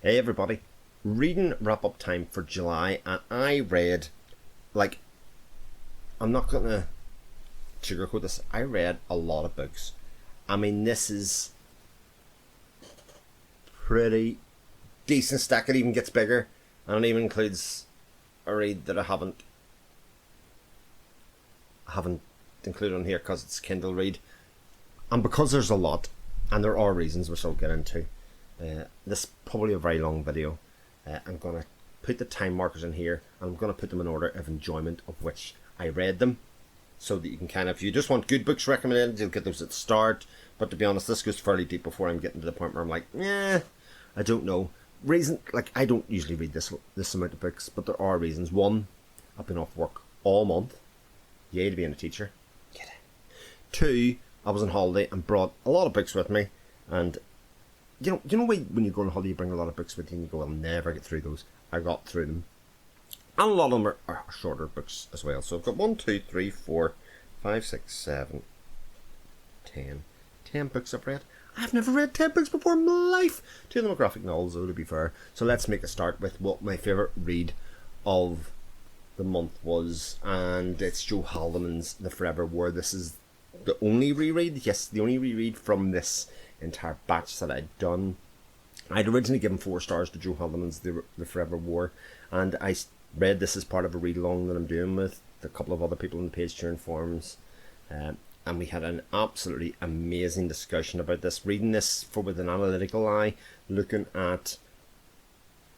Hey everybody, reading wrap-up time for July, and I read, like, I'm not gonna sugarcoat this, I read a lot of books. I mean, this is pretty decent stack. It even gets bigger, and it even includes a read that I haven't included on here because it's Kindle read. And because there's a lot, and there are reasons which I'll get into, this is probably a very long video. I'm going to put the time markers in here, and I'm going to put them in order of enjoyment of which I read them, so that you can kind of, if you just want good books recommended, you'll get those at the start. But to be honest, this goes fairly deep before I'm getting to the point where I'm like, I don't know. I don't usually read this amount of books, but there are reasons. One, I've been off work all month. Yay to being a teacher. Get it. Two, I was on holiday and brought a lot of books with me, and you know when you go on holiday you bring a lot of books with you and you go, I'll never get through those. I got through them. And a lot of them are shorter books as well. So I've got 1, 2, 3, 4, 5, 6, 7, 10. 10 books I've read. I've never read 10 books before in my life. 2 of them are graphic novels, though, to be fair. So let's make a start with what my favourite read of the month was. And it's Joe Haldeman's The Forever War. This is the only reread. Yes, the only reread from this entire batch that I'd done. I'd originally given 4 stars to Joe Haldeman's The Forever War, and I read this as part of a read along that I'm doing with a couple of other people in the page turn forums, and we had an absolutely amazing discussion about this, reading this with an analytical eye, looking at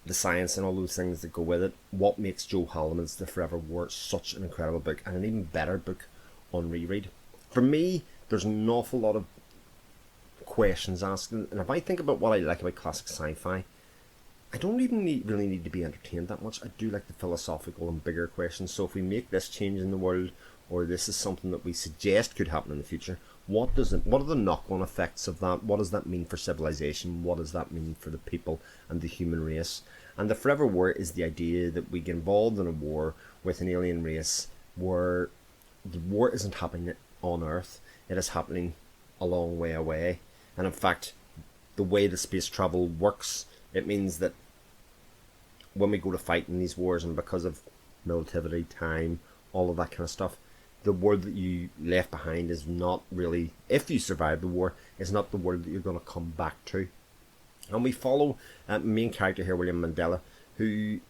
the science and all those things that go with it. What makes Joe Haldeman's The Forever War such an incredible book, and an even better book on reread. For me, there's an awful lot of questions asked, and if I think about what I like about classic sci-fi, I don't even really need to be entertained that much. I do like the philosophical and bigger questions. So if we make this change in the world, or this is something that we suggest could happen in the future, what are the knock-on effects of that? What does that mean for civilization? What does that mean for the people and the human race? And the Forever War is the idea that we get involved in a war with an alien race where the war isn't happening on Earth, it is happening a long way away. And in fact, the way the space travel works, it means that when we go to fight in these wars, and because of relativity, time, all of that kind of stuff, the world that you left behind is not really, if you survive the war, is not the world that you're going to come back to. And we follow main character here, William Mandela, who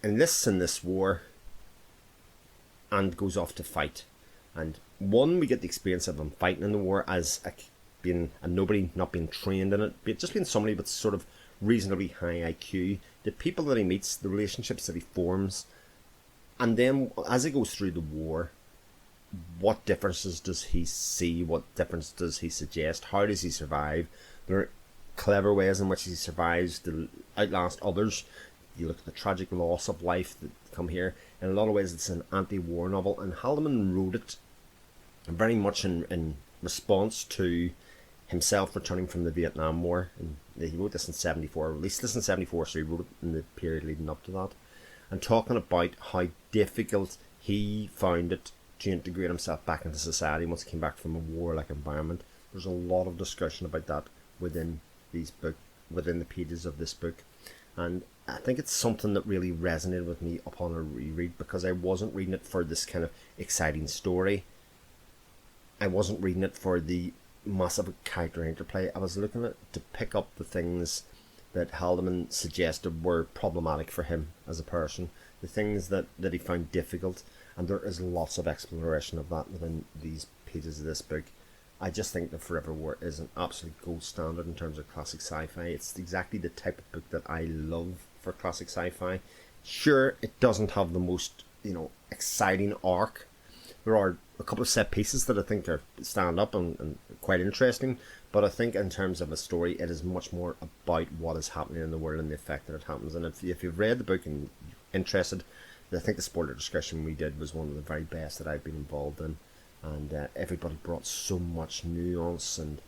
enlists in this war and goes off to fight. And we get the experience of him fighting in the war as being a nobody, not being trained in it, but just being somebody with sort of reasonably high IQ, the people that he meets, the relationships that he forms, and then as he goes through the war, what differences does he see, what difference does he suggest, how does he survive? There are clever ways in which he survives to outlast others. You look at the tragic loss of life that come here. In a lot of ways it's an anti-war novel, and Haldeman wrote it very much in response to himself returning from the Vietnam War. And he wrote this in 74, released this in 74, so he wrote it in the period leading up to that, and talking about how difficult he found it to integrate himself back into society once he came back from a war-like environment. There's a lot of discussion about that within the pages of this book, and I think it's something that really resonated with me upon a reread, because I wasn't reading it for this kind of exciting story. I wasn't reading it for the massive character interplay. I was looking at to pick up the things that Haldeman suggested were problematic for him as a person, the things that he found difficult, and there is lots of exploration of that within these pages of this book. I just think The Forever War is an absolute gold standard in terms of classic sci-fi. It's exactly the type of book that I love for classic sci-fi. Sure, it doesn't have the most, exciting arc. There are a couple of set pieces that I think stand up and quite interesting, but I think in terms of a story, it is much more about what is happening in the world and the effect that it happens. And if you've read the book and you're interested, I think the spoiler discussion we did was one of the very best that I've been involved in, and everybody brought so much nuance and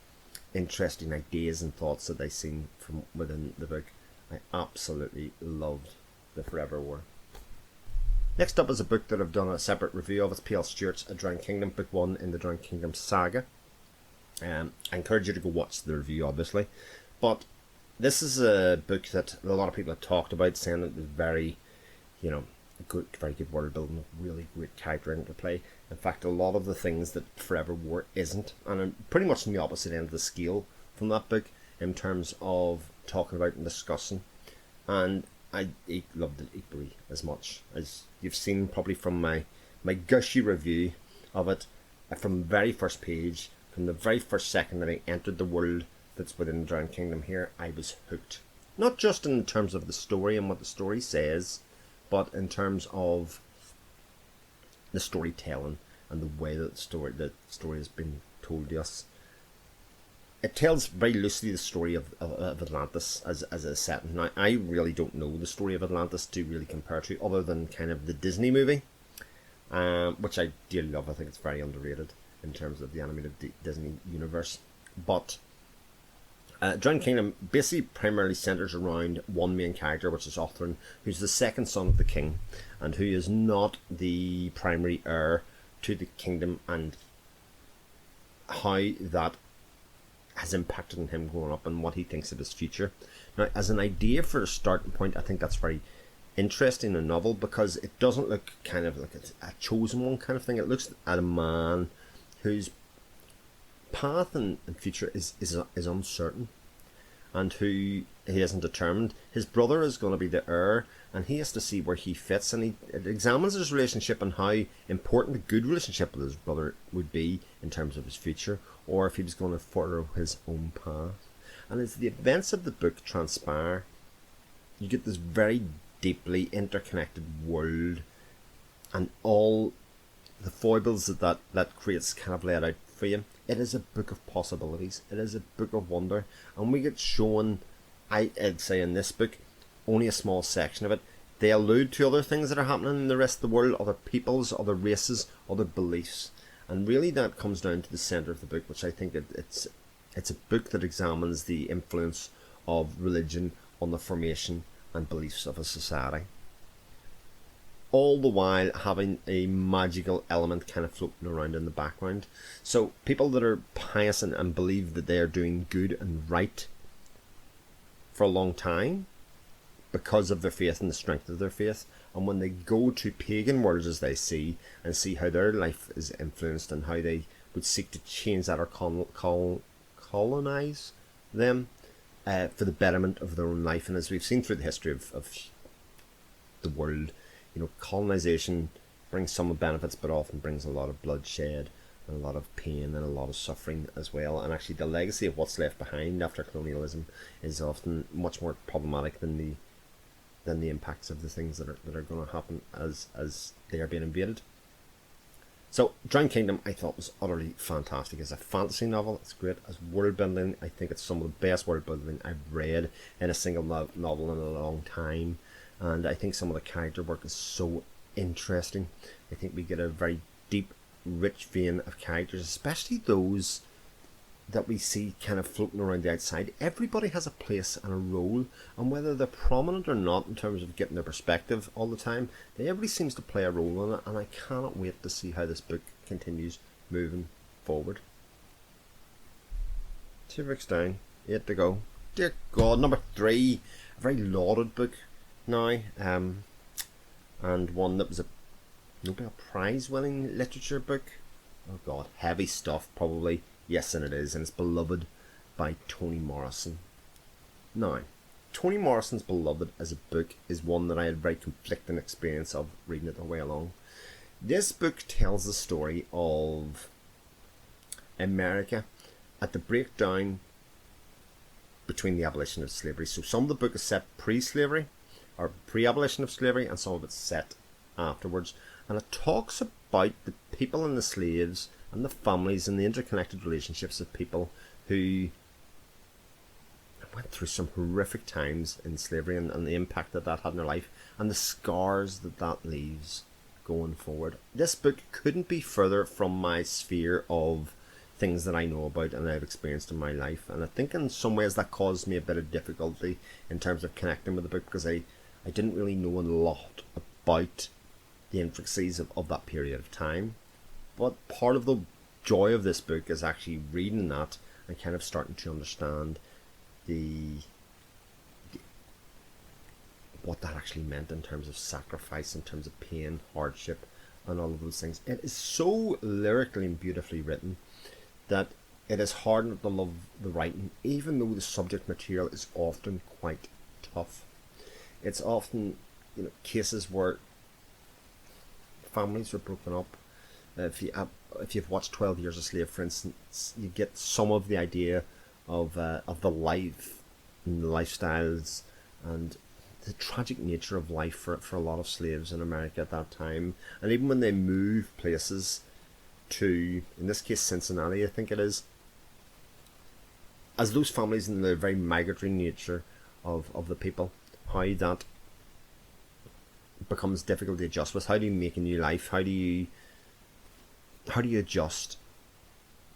interesting ideas and thoughts that they seen from within the book. I absolutely loved The Forever War. Next up is a book that I've done a separate review of. It's P.L. Stewart's A Drowned Kingdom, book 1 in the Drowned Kingdom saga. I encourage you to go watch the review, obviously. But This is a book that a lot of people have talked about, saying it was very, good, very good world building, really great character interplay. In fact, a lot of the things that Forever War isn't, and I'm pretty much on the opposite end of the scale from that book in terms of talking about and discussing. And I loved it equally as much as you've seen probably from my gushy review of it. From the very first page, from the very first second that I entered the world that's within the Drowned Kingdom here, I was hooked. Not just in terms of the story and what the story says, but in terms of the storytelling and the way that the story has been told to us. It tells very loosely the story of Atlantis as a setting. Now, I really don't know the story of Atlantis to really compare to, other than kind of the Disney movie, which I dearly love. I think it's very underrated in terms of the animated Disney universe. But Drowned Kingdom basically primarily centres around one main character, which is Othrin, who's the second son of the king, and who is not the primary heir to the kingdom, and how that has impacted on him growing up and what he thinks of his future. Now, as an idea for a starting point, I think that's very interesting and novel, because it doesn't look kind of like a chosen one kind of thing. It looks at a man whose path and future is uncertain, and who he isn't determined. His brother is going to be the heir, and he has to see where he fits, and he examines his relationship and how important a good relationship with his brother would be in terms of his future, or if he was going to follow his own path. And as the events of the book transpire, you get this very deeply interconnected world, and all the foibles that creates kind of laid out for you. It is a book of possibilities. It is a book of wonder, and we get shown, I'd say in this book, only a small section of it. They allude to other things that are happening in the rest of the world, other peoples, other races, other beliefs, and really that comes down to the centre of the book, which I think it's a book that examines the influence of religion on the formation and beliefs of a society, all the while having a magical element kind of floating around in the background. So people that are pious and believe that they are doing good and right for a long time because of their faith and the strength of their faith, and when they go to pagan worlds as they see, and see how their life is influenced and how they would seek to change that or colonize them for the betterment of their own life. And as we've seen through the history of the world, colonization brings some benefits, but often brings a lot of bloodshed and a lot of pain and a lot of suffering as well. And actually the legacy of what's left behind after colonialism is often much more problematic than the impacts of the things that are going to happen as they are being invaded. So Drowned Kingdom I thought was utterly fantastic as a fantasy novel. It's great as world building. I think it's some of the best world building I've read in a single novel in a long time. And I think some of the character work is so interesting. I think we get a very deep, rich vein of characters, especially those that we see kind of floating around the outside. Everybody has a place and a role, and whether they're prominent or not in terms of getting their perspective all the time, everybody seems to play a role in it, and I cannot wait to see how this book continues moving forward. 2 books down, 8 to go. Dear God, number 3, a very lauded book now, and one that was a Nobel Prize winning literature book. Oh God, heavy stuff probably. Yes, and it is, and it's beloved by Toni Morrison. Now, Toni Morrison's Beloved as a book is one that I had a very conflicting experience of reading it the way along. This book tells the story of America at the breakdown between the abolition of slavery. So some of the book is set pre-slavery, or pre-abolition of slavery, and some of it's set afterwards. And it talks about the people and the slaves and the families and the interconnected relationships of people who went through some horrific times in slavery, and the impact that had on their life, and the scars that leaves going forward. This book couldn't be further from my sphere of things that I know about and I've experienced in my life, and I think in some ways that caused me a bit of difficulty in terms of connecting with the book, because I didn't really know a lot about the intricacies of that period of time. But part of the joy of this book is actually reading that and kind of starting to understand the what that actually meant in terms of sacrifice, in terms of pain, hardship, and all of those things. It is so lyrically and beautifully written that it is hard not to love the writing, even though the subject material is often quite tough. It's often, cases where families were broken up. If you've watched 12 Years a Slave, for instance, you get some of the idea of the life and the lifestyles and the tragic nature of life for a lot of slaves in America at that time. And even when they move places to, in this case, Cincinnati, I think it is, as those families and the very migratory nature of the people, how that becomes difficult to adjust with. How do you make a new life? How do you adjust?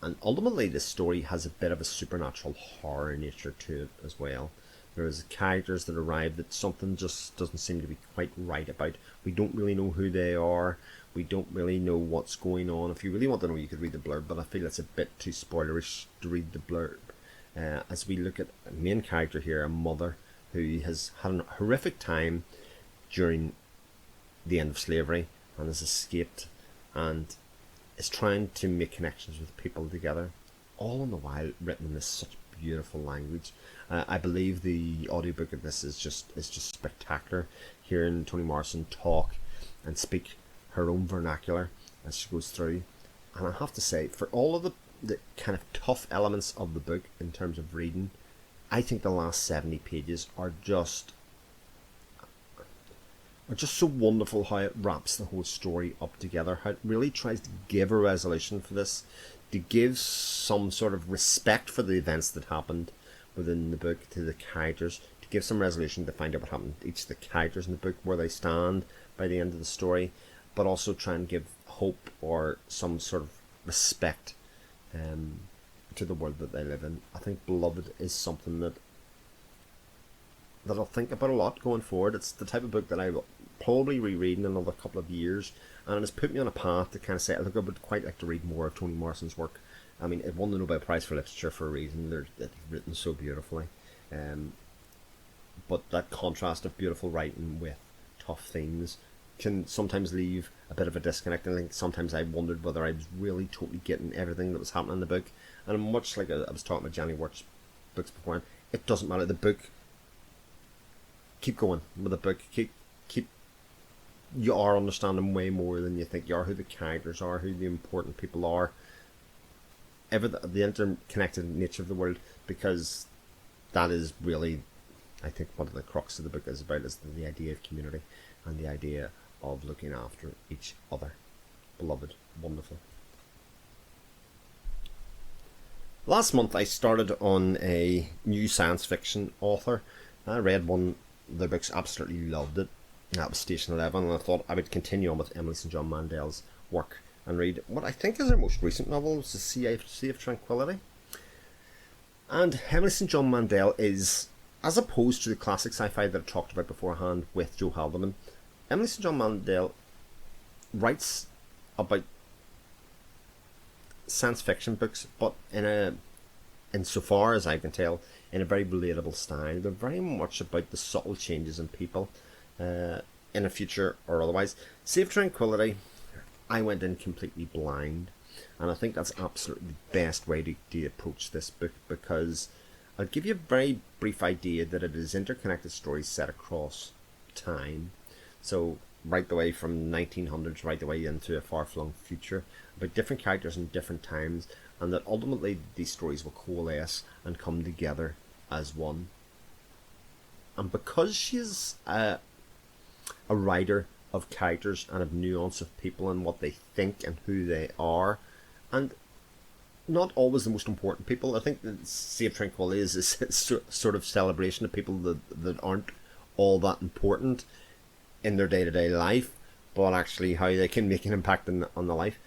And ultimately this story has a bit of a supernatural horror nature to it as well. There's characters that arrive that something just doesn't seem to be quite right about. We don't really know who they are. We don't really know what's going on. If you really want to know, you could read the blurb, but I feel it's a bit too spoilerish to read the blurb. As we look at a main character here, a mother who has had a horrific time during the end of slavery and has escaped and is trying to make connections with people together, all in the while written in this such beautiful language. I believe the audiobook of this is just spectacular. Hearing Toni Morrison talk and speak her own vernacular as she goes through, and I have to say, for all of the kind of tough elements of the book in terms of reading, I think the last 70 pages are just so wonderful. How it wraps the whole story up together, how it really tries to give a resolution for this, to give some sort of respect for the events that happened within the book to the characters, to give some resolution to find out what happened to each of the characters in the book, where they stand by the end of the story, but also try and give hope or some sort of respect to the world that they live in. I think Beloved is something that I'll think about a lot going forward. It's the type of book that I will probably reread in another couple of years, and it's put me on a path to kind of say, look, I would quite like to read more of Toni Morrison's work. I mean, it won the Nobel Prize for Literature for a reason. It's written so beautifully. But that contrast of beautiful writing with tough themes can sometimes leave a bit of a disconnect. I think sometimes I wondered whether I was really totally getting everything that was happening in the book. And much like I was talking about Jenny Wirt's books before, it doesn't matter. The book, keep going with the book. Keep. You are understanding way more than you think you are, who the characters are, who the important people are, the interconnected nature of the world, because that is really, I think, what the crux of the book is about, is the idea of community and the idea of looking after each other. Beloved, wonderful. Last month I started on a new science fiction author. I read one of their books, absolutely loved it. That was Station 11, and I thought I would continue on with Emily St. John Mandel's work and read what I think is her most recent novel, which is Sea of Tranquility. And Emily St. John Mandel is, as opposed to the classic sci-fi that I talked about beforehand with Joe Haldeman, Emily St. John Mandel writes about science fiction books, but in so far as I can tell, in a very relatable style. They're very much about the subtle changes in people, in a future or otherwise. Sea of Tranquility, I went in completely blind, and I think that's absolutely the best way to approach this book, because I'll give you a very brief idea that it is interconnected stories set across time. So right the way from 1900s right the way into a far-flung future, about different characters in different times, and that ultimately these stories will coalesce and come together as one. And because she's a writer of characters and of nuance of people and what they think and who they are, and not always the most important people. I think that Sea of Tranquility is a sort of celebration of people that aren't all that important in their day-to-day life, but actually how they can make an impact on the life.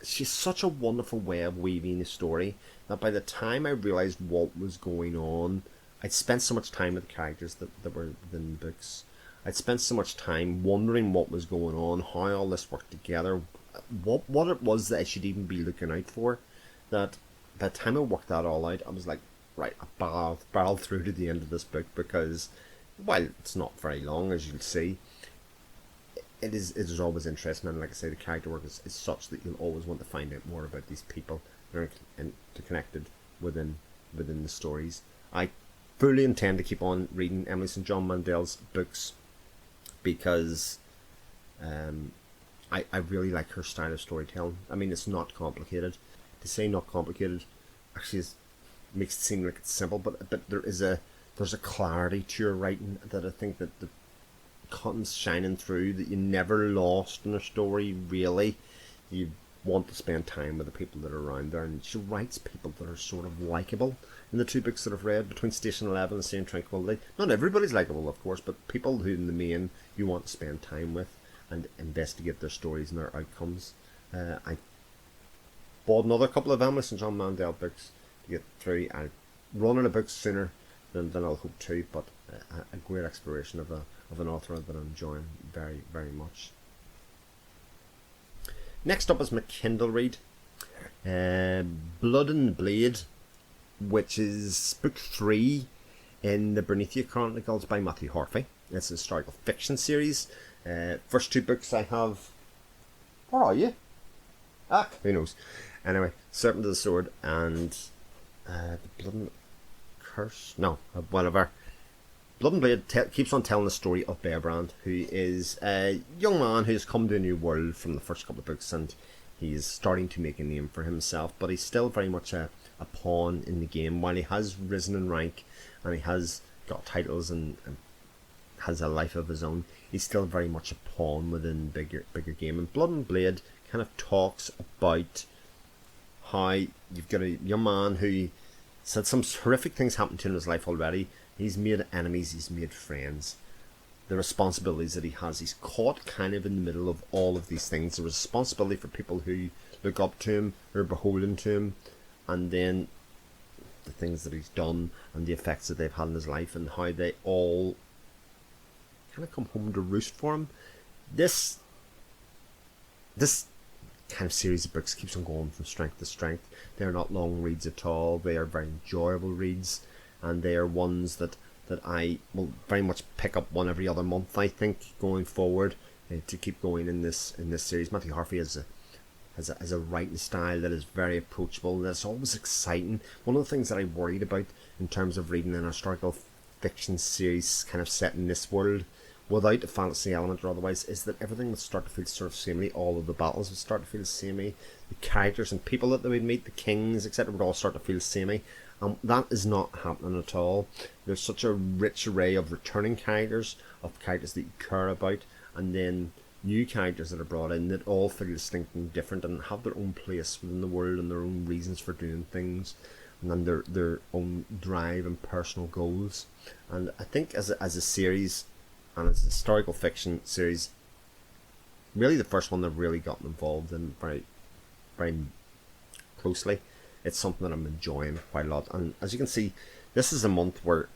She's such a wonderful way of weaving a story that by the time I realised what was going on, I'd spent so much time with the characters that were within the books. I'd spent so much time wondering what was going on, how all this worked together, what it was that I should even be looking out for, that by the time I worked that all out, I was like, right, I barreled through to the end of this book, because while it's not very long, as you'll see, it is always interesting, and like I say, the character work is such that you'll always want to find out more about these people that are interconnected within the stories. I fully intend to keep on reading Emily St. John Mandel's books because I really like her style of storytelling. I mean, it's not complicated. To say not complicated actually makes it seem like it's simple, but there's a clarity to your writing that I think that the comes shining through, that you never lost in a story, really. You want to spend time with the people that are around there, and she writes people that are sort of likeable. In the two books that I've read, between Station 11 and Station Tranquility, not everybody's likeable, of course, but people who in the main you want to spend time with and investigate their stories and their outcomes. I bought another couple of Emily St. John Mandel books to get through. I run out of books sooner than I'll hope to, but a great exploration of an author that I'm enjoying very, very much. Next up is my Kindle read, Blood and Blade, which is book 3 in the Bernithia Chronicles by Matthew Harvey. It's a historical fiction series. First 2 books I have... Where are you? Who knows? Anyway, Serpent of the Sword and the Blood and Curse? No, whatever. Blood and Blade keeps on telling the story of Bearbrand, who is a young man who's come to a new world from the first couple of books, and he's starting to make a name for himself, but he's still very much a pawn in the game. While he has risen in rank and he has got titles and has a life of his own, he's still very much a pawn within bigger game. And Blood and Blade kind of talks about how you've got a young man who said some horrific things happened to him in his life already. He's made enemies, he's made friends. The responsibilities that he has, he's caught kind of in the middle of all of these things. The responsibility for people who look up to him, who are beholden to him, and then the things that he's done and the effects that they've had in his life, and how they all kind of come home to roost for him. This kind of series of books keeps on going from strength to strength. They're not long reads at all. They are very enjoyable reads, and they are ones that I will very much pick up one every other month, I think, going forward, to keep going in this series. Matthew Harvey has a writing style that is very approachable, that's always exciting. One of the things that I worried about in terms of reading an historical fiction series kind of set in this world without a fantasy element or otherwise is that everything would start to feel sort of samey. All of the battles would start to feel samey. The characters and people that they would meet, the kings, etc., would all start to feel samey. That is not happening at all. There's such a rich array of returning characters, of characters that you care about, and then new characters that are brought in that all feel distinct and different and have their own place within the world and their own reasons for doing things, and then their own drive and personal goals. And I think as a series, and as a historical fiction series, really the first one they've really gotten involved in very, very closely. It's something that I'm enjoying quite a lot. And as you can see, this is a month where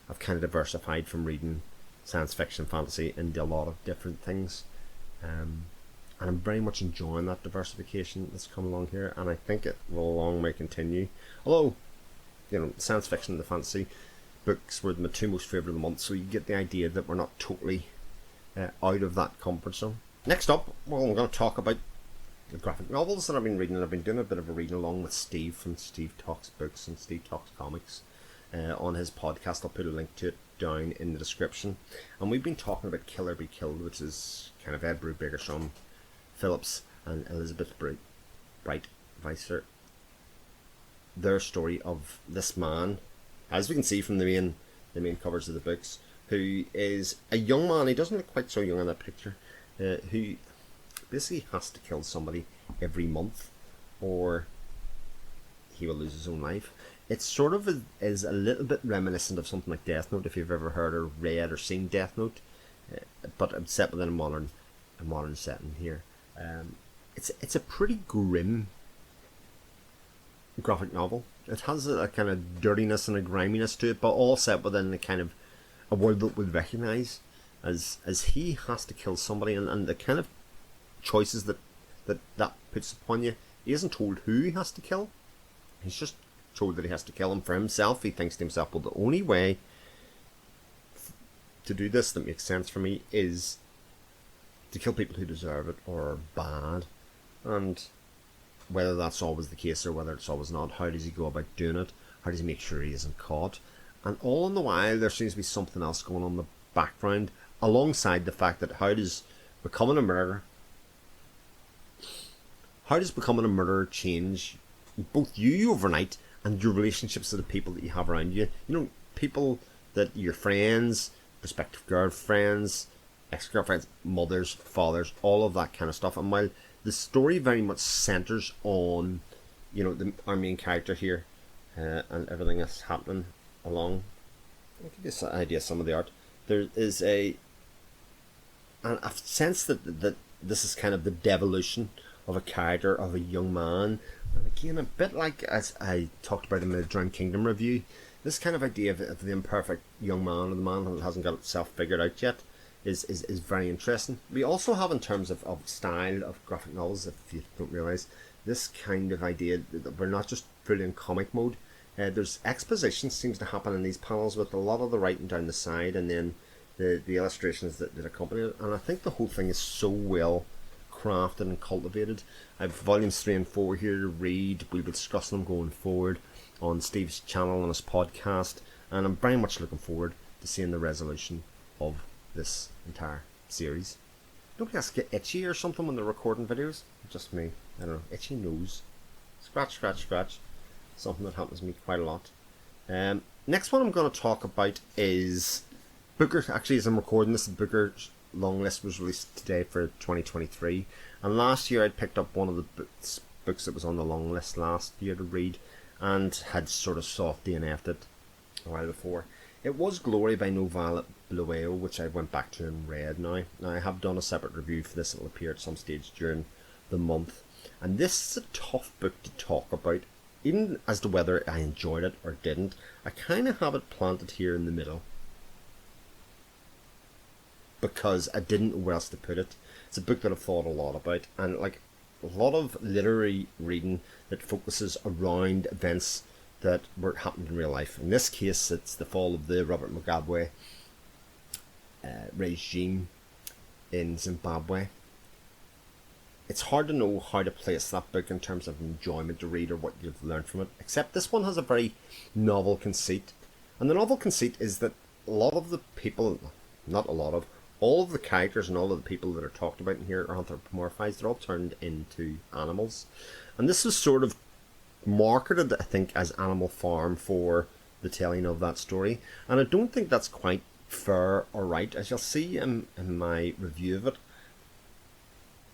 I've kind of diversified from reading science fiction, fantasy, into a lot of different things. And I'm very much enjoying that diversification that's come along here, and I think it will long may continue. Although, science fiction and the fantasy books were my 2 most favourite of the month, so you get the idea that we're not totally out of that comfort zone. Next up, well, I'm going to talk about the graphic novels that I've been reading, and I've been doing a bit of a reading along with Steve from Steve Talks Books and Steve Talks Comics on his podcast. I'll put a link to it down in the description. And we've been talking about Killer Be Killed, which is kind of Ed Brubaker, Sean Phillips and Elizabeth Bright Weiser. Their story of this man, as we can see from the main covers of the books, who is a young man. He doesn't look quite so young in that picture, who basically has to kill somebody every month or he will lose his own life. It sort of is a little bit reminiscent of something like Death Note, if you've ever heard or read or seen Death Note, but it's set within a modern setting here. It's a pretty grim graphic novel. It has a kind of dirtiness and a griminess to it, but all set within a kind of a world that we'd recognise as he has to kill somebody, and the kind of choices that puts upon you. He isn't told who he has to kill. He's just told that he has to kill him for himself. He thinks to himself, well, the only way to do this that makes sense for me is to kill people who deserve it or are bad. And whether that's always the case or whether it's always not, how does he go about doing it? How does he make sure he isn't caught? And all in the while, there seems to be something else going on in the background, alongside the fact that how does becoming a murderer change both you overnight and your relationships to the people that you have around you? You know, people that your friends, prospective girlfriends, ex-girlfriends, mothers, fathers, all of that kind of stuff. And while the story very much centres on, you know, our main character here and everything that's happening along, I'll give you an idea of some of the art. There is a sense that this is kind of the devolution of a character, of a young man. And again, a bit like as I talked about in the Drowned Kingdom review, this kind of idea of the imperfect young man, or the man who hasn't got itself figured out yet, is very interesting. We also have, in terms of style of graphic novels, if you don't realise, this kind of idea that we're not just fully in comic mode. There's exposition seems to happen in these panels, with a lot of the writing down the side and then the illustrations that accompany it. And I think the whole thing is so well crafted and cultivated. I have volumes 3 and 4 here to read. We'll be discussing them going forward on Steve's channel and his podcast, and I'm very much looking forward to seeing the resolution of this entire series. Nobody has to get itchy or something when they're recording videos. Just me. I don't know. Itchy nose. Scratch, scratch, scratch. Something that happens to me quite a lot. Next one I'm going to talk about is Booker. Actually, as I'm recording this, Booker's long list was released today for 2023. And last year I'd picked up one of the books that was on the long list last year to read, and had sort of soft DNF'd it a while before. It was Glory by No Violet Blueo, which I went back to and read now. Now I have done a separate review for this. It will appear at some stage during the month. And this is a tough book to talk about, even as to whether I enjoyed it or didn't. I kind of have it planted here in the middle, because I didn't know where else to put it. It's a book that I've thought a lot about, and like a lot of literary reading that focuses around events that were happening in real life. In this case, it's the fall of the Robert Mugabe regime in Zimbabwe. It's hard to know how to place that book in terms of enjoyment to read or what you've learned from it, except this one has a very novel conceit. And the novel conceit is that a lot of the people, not a lot of, all of the characters and all of the people that are talked about in here are anthropomorphized. They're all turned into animals. And this was sort of marketed, I think, as Animal Farm for the telling of that story. And I don't think that's quite fair or right. As you'll see in my review of it,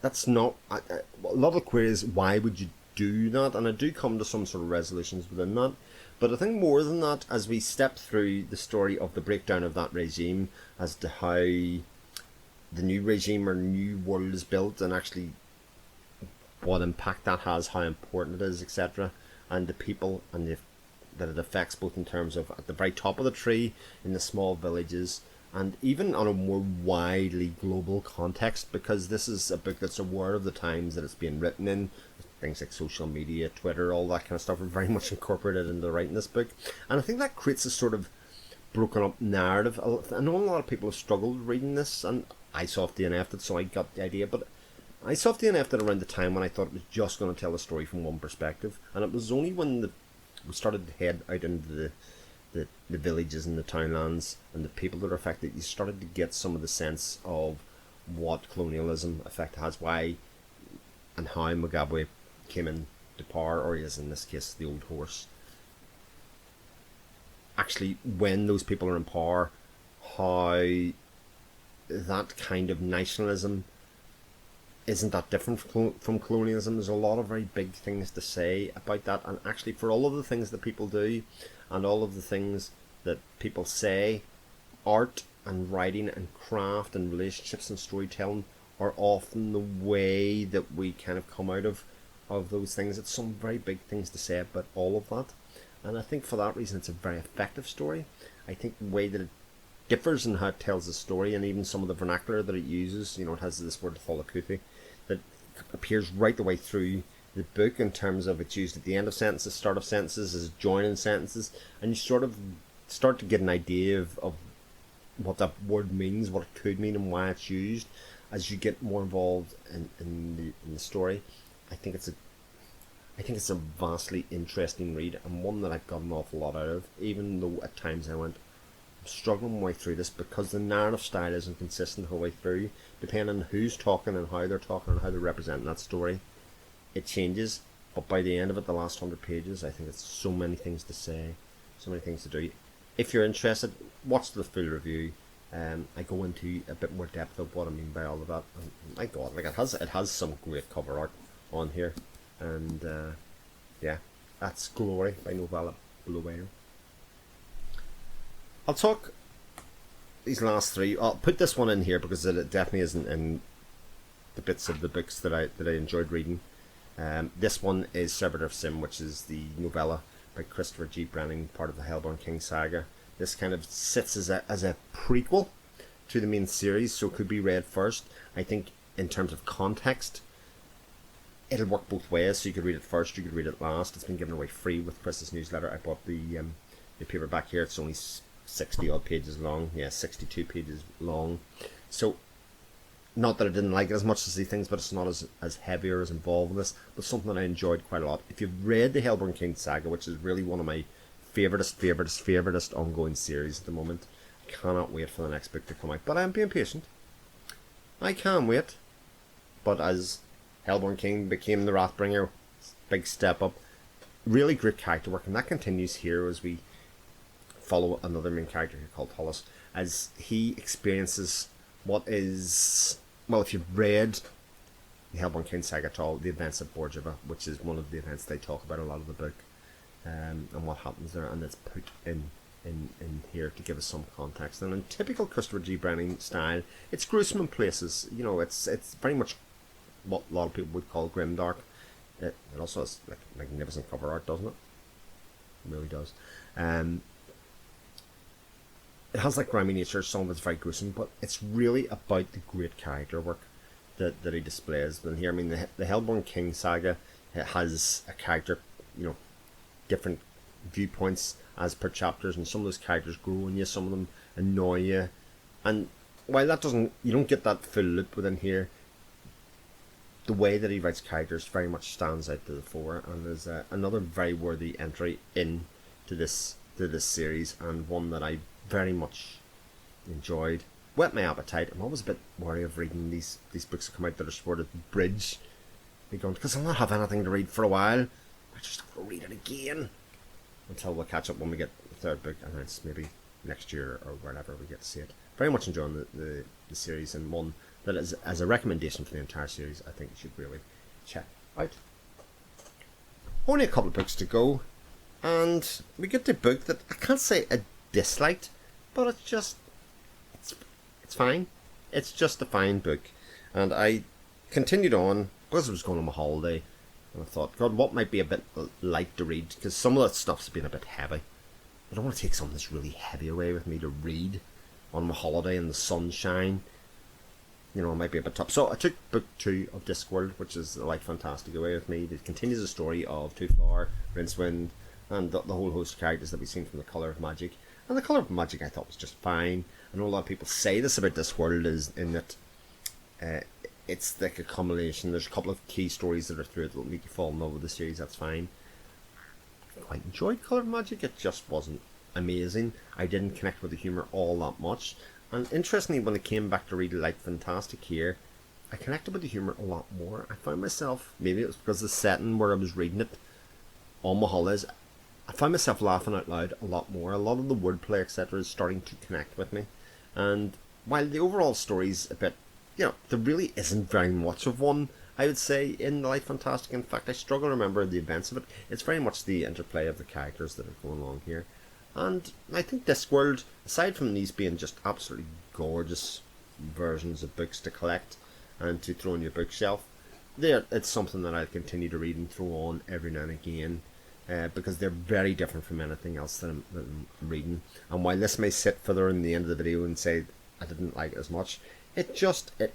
that's not... a lot of the queries, why would you do that? And I do come to some sort of resolutions within that. But I think more than that, as we step through the story of the breakdown of that regime, as to how the new regime or new world is built, and actually what impact that has, how important it is, etc., and the people and that it affects, both in terms of at the very top of the tree, in the small villages, and even on a more widely global context, because this is a book that's aware of the times that it's being written in. Things like social media, Twitter, all that kind of stuff are very much incorporated into writing this book. And I think that creates a sort of broken up narrative. I know a lot of people have struggled reading this, and I soft DNF'd it, so I got the idea, but I soft DNF'd it around the time when I thought it was just going to tell the story from one perspective. And it was only when we started to head out into the villages and the townlands and the people that are affected, you started to get some of the sense of what colonialism effect has, why and how Mugabe came into power, or is in this case the old horse. Actually, when those people are in power, how that kind of nationalism isn't that different from colonialism. There's a lot of very big things to say about that, and actually for all of the things that people do and all of the things that people say, art and writing and craft and relationships and storytelling are often the way that we kind of come out of those things. It's some very big things to say about all of that, and I think for that reason it's a very effective story. I think the way that it differs in how it tells the story, and even some of the vernacular that it uses, you know, it has this word tholakuthi that appears right the way through the book, in terms of it's used at the end of sentences, start of sentences, as joining sentences, and you sort of start to get an idea of what that word means, what it could mean, and why it's used as you get more involved in the story. I think it's a vastly interesting read, and one that I've got an awful lot out of, even though at times I went, I'm struggling my way through this because the narrative style isn't consistent the whole way through. Depending on who's talking and how they're talking and how they're representing that story, it changes. But by the end of it, the last 100 pages, I think it's so many things to say, so many things to do. If you're interested, watch the full review. I go into a bit more depth of what I mean by all of that. And my God, like it has some great cover art on here, and yeah, that's Glory by Novella Bluewater. I'll talk these last three. I'll put this one in here because it definitely isn't in the bits of the books that I enjoyed reading. This one is Servitor of Sin, which is the novella by Christopher G. Browning, part of the Hellborn King saga. This kind of sits as a prequel to the main series, so it could be read first. I think in terms of context, it'll work both ways, so you could read it first, you could read it last. It's been given away free with Chris's newsletter. I bought the paperback here. It's only 60 odd pages long. Yeah, 62 pages long. So, not that I didn't like it as much as these things, but it's not as heavy or as involved in this, but something that I enjoyed quite a lot. If you've read the Hellborn King saga, which is really one of my favoritist ongoing series at the moment, I cannot wait for the next book to come out, but I'm being patient. I can wait. But as Hellborn King became the Wrathbringer, big step up, really great character work, and that continues here as we follow another main character here called Hollis, as he experiences what is, well, if you've read the Hellborn King saga at all, the events of Borgiva, which is one of the events they talk about a lot of the book, and what happens there, and it's put in here to give us some context. And in typical Christopher G. Browning style, it's gruesome in places. You know, it's very much what a lot of people would call grimdark. It also has like magnificent cover art, doesn't it? It really does. It has like grimy nature, some of it's very gruesome, but it's really about the great character work that he displays. And here, I mean, the Hellborn King saga, it has a character, you know, different viewpoints as per chapters, and some of those characters grow on you, some of them annoy you, and while that doesn't, you don't get that full loop within here, the way that he writes characters very much stands out to the fore, and is another very worthy entry into this series, and one that I very much enjoyed. Whet my appetite. I'm always a bit wary of reading these books that come out that are sort of bridge, because I'll not have anything to read for a while. I just have to read it again until we'll catch up when we get the third book, and it's maybe next year or wherever we get to see it. Very much enjoying the series, and one that is, as a recommendation for the entire series, I think you should really check out. Only a couple of books to go, and we get to a book that I can't say I disliked, but it's fine. It's just a fine book, and I continued on because I was going on my holiday, and I thought, God, what might be a bit light to read, because some of that stuff's been a bit heavy. I don't want to take something that's really heavy away with me to read on my holiday in the sunshine. You know, it might be a bit tough. So I took book 2 of Discworld, which is a light fantastic away with me. It continues the story of Twoflower, Rincewind, and the whole host of characters that we've seen from The Colour of Magic. And The Colour of Magic I thought was just fine. I know a lot of people say this about Discworld, is in that it's like a combination. There's a couple of key stories that are through it that will make you fall in love with the series. That's fine. I quite enjoyed Colour of Magic. It just wasn't amazing. I didn't connect with the humour all that much. And interestingly, when I came back to read Light Fantastic here, I connected with the humour a lot more. I found myself, maybe it was because of the setting where I was reading it on my holidays, I found myself laughing out loud a lot more. A lot of the wordplay, etc., is starting to connect with me. And while the overall story's a bit, you know, there really isn't very much of one, I would say, in Light Fantastic. In fact, I struggle to remember the events of it. It's very much the interplay of the characters that are going along here. And I think Discworld, aside from these being just absolutely gorgeous versions of books to collect and to throw on your bookshelf, it's something that I'll continue to read and throw on every now and again, because they're very different from anything else that I'm reading. And while this may sit further in the end of the video and say I didn't like it as much, it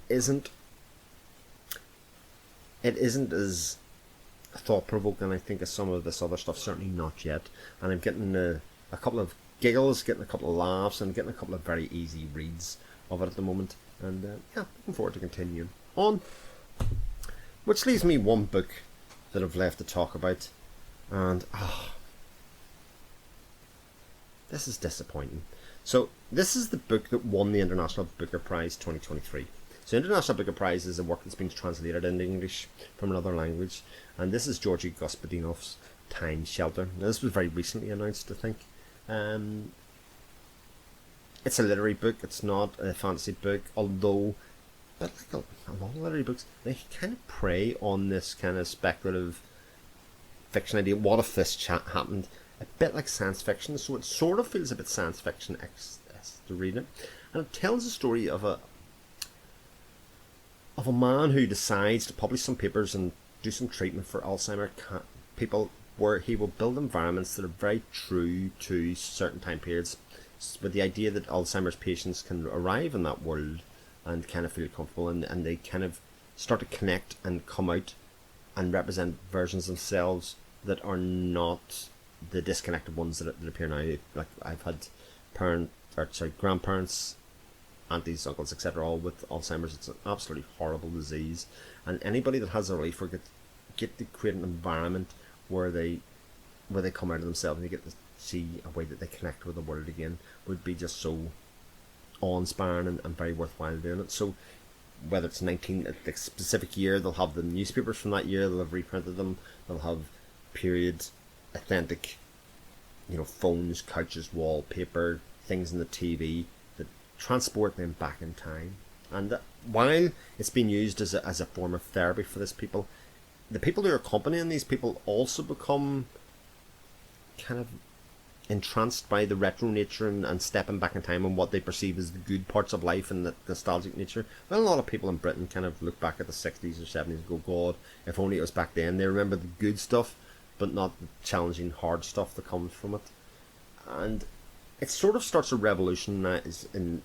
isn't as thought-provoking, I think, as some of this other stuff. Certainly not yet. And I'm getting a couple of giggles, getting a couple of laughs, and getting a couple of very easy reads of it at the moment. And yeah, looking forward to continuing on. Which leaves me one book that I've left to talk about, and this is disappointing. So this is the book that won the International Booker Prize 2023. So International Booker Prize is a work that's been translated into English from another language, and this is Georgy Gospodinov's Time Shelter. Now, this was very recently announced, I think. It's a literary book, it's not a fantasy book, although, but like a lot of literary books, they kind of prey on this kind of speculative fiction idea. What if this chat happened? A bit like science fiction, so it sort of feels a bit science fiction to read it. And it tells the story of a man who decides to publish some papers and do some treatment for Alzheimer people, where he will build environments that are very true to certain time periods, with the idea that Alzheimer's patients can arrive in that world and kind of feel comfortable, and they kind of start to connect and come out and represent versions of themselves that are not the disconnected ones that appear now. Like, I've had grandparents, aunties, uncles, etc., all with Alzheimer's. It's an absolutely horrible disease, and anybody that has a relief for get to create an environment where they come out of themselves and they get to see a way that they connect with the world again would be just so awe-inspiring and very worthwhile doing it. So whether it's the specific year, they'll have the newspapers from that year, they'll have reprinted them, they'll have period authentic, phones, couches, wallpaper, things in the TV that transport them back in time. And while it's been used as a form of therapy for this people, the people who are accompanying these people also become kind of entranced by the retro nature and stepping back in time and what they perceive as the good parts of life and the nostalgic nature. Well, a lot of people in Britain kind of look back at the 60s or 70s and go, God, if only it was back then. They remember the good stuff, but not the challenging, hard stuff that comes from it. And it sort of starts a revolution that is in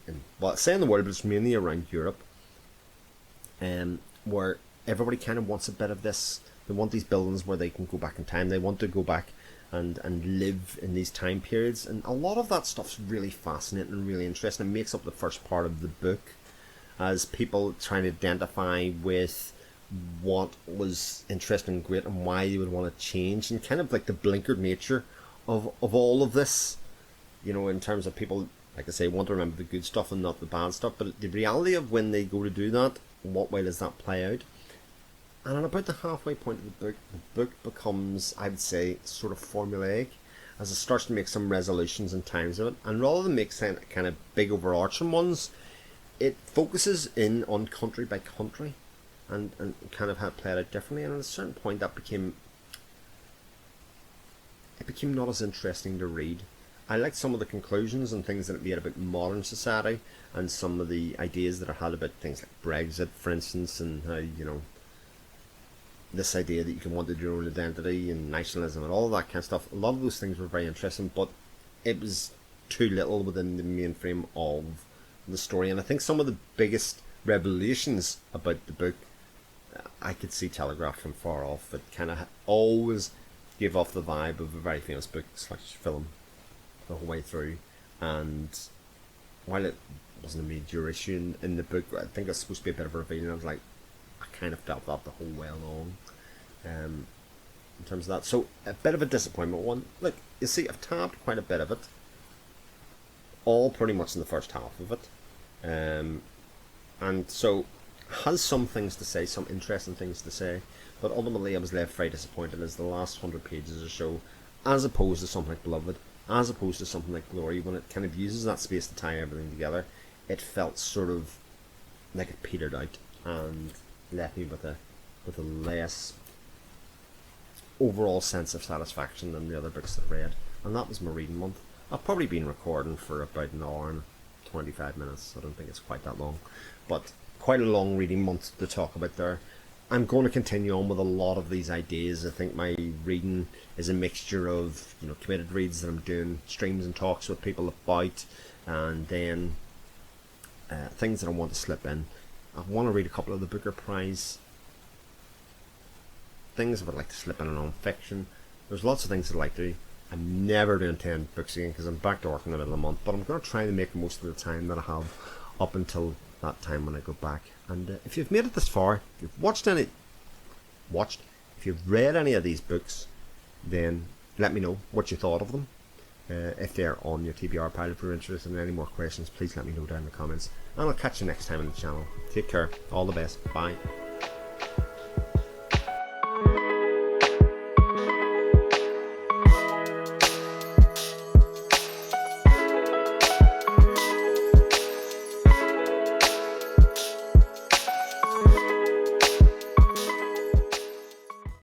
say in the world, but it's mainly around Europe, where everybody kind of wants a bit of this. They want these buildings where they can go back in time. They want to go back and live in these time periods. And a lot of that stuff's really fascinating and really interesting. It makes up the first part of the book, as people trying to identify with what was interesting and great and why you would want to change, and kind of like the blinkered nature of all of this, in terms of people, like I say, want to remember the good stuff and not the bad stuff, but the reality of when they go to do that, what way does that play out? And at about the halfway point of the book becomes, I would say, sort of formulaic, as it starts to make some resolutions and times of it, and rather than make kind of big overarching ones, it focuses in on country by country and kind of how it played out differently. And at a certain point that became not as interesting to read. I liked some of the conclusions and things that it made about modern society, and some of the ideas that it had about things like Brexit, for instance, and how, this idea that you can want to do your own identity and nationalism and all of that kind of stuff. A lot of those things were very interesting, but it was too little within the mainframe of the story. And I think some of the biggest revelations about the book I could see telegraphed from far off. It kind of always gave off the vibe of a very famous book / film the whole way through. And while it wasn't a major issue in the book, I think it's supposed to be a bit of a reveal, and I was like, I kind of felt that the whole way along, in terms of that. So a bit of a disappointment one. Look, you see, I've tapped quite a bit of it, all pretty much in the first half of it, and so has some things to say, some interesting things to say, but ultimately I was left very disappointed as the last 100 pages or so, as opposed to something like Beloved, as opposed to something like Glory, when it kind of uses that space to tie everything together, it felt sort of like it petered out and left me with a less overall sense of satisfaction than the other books that I read. And that was my reading month. I've probably been recording for about an hour and 25 minutes. I don't think it's quite that long, but quite a long reading month to talk about there. I'm going to continue on with a lot of these ideas. I think my reading is a mixture of committed reads that I'm doing, streams and talks with people about, and then things that I want to slip in. I want to read a couple of the Booker Prize things. I would like to slip in on fiction. There's lots of things I'd like to do. I'm never doing 10 books again because I'm back to work in the middle of the month, but I'm going to try to make the most of the time that I have up until that time when I go back. And if you've made it this far, if you've if you've read any of these books, then let me know what you thought of them. If they're on your TBR pile, if you're interested in any more questions, please let me know down in the comments. And I'll catch you next time on the channel. Take care. All the best. Bye.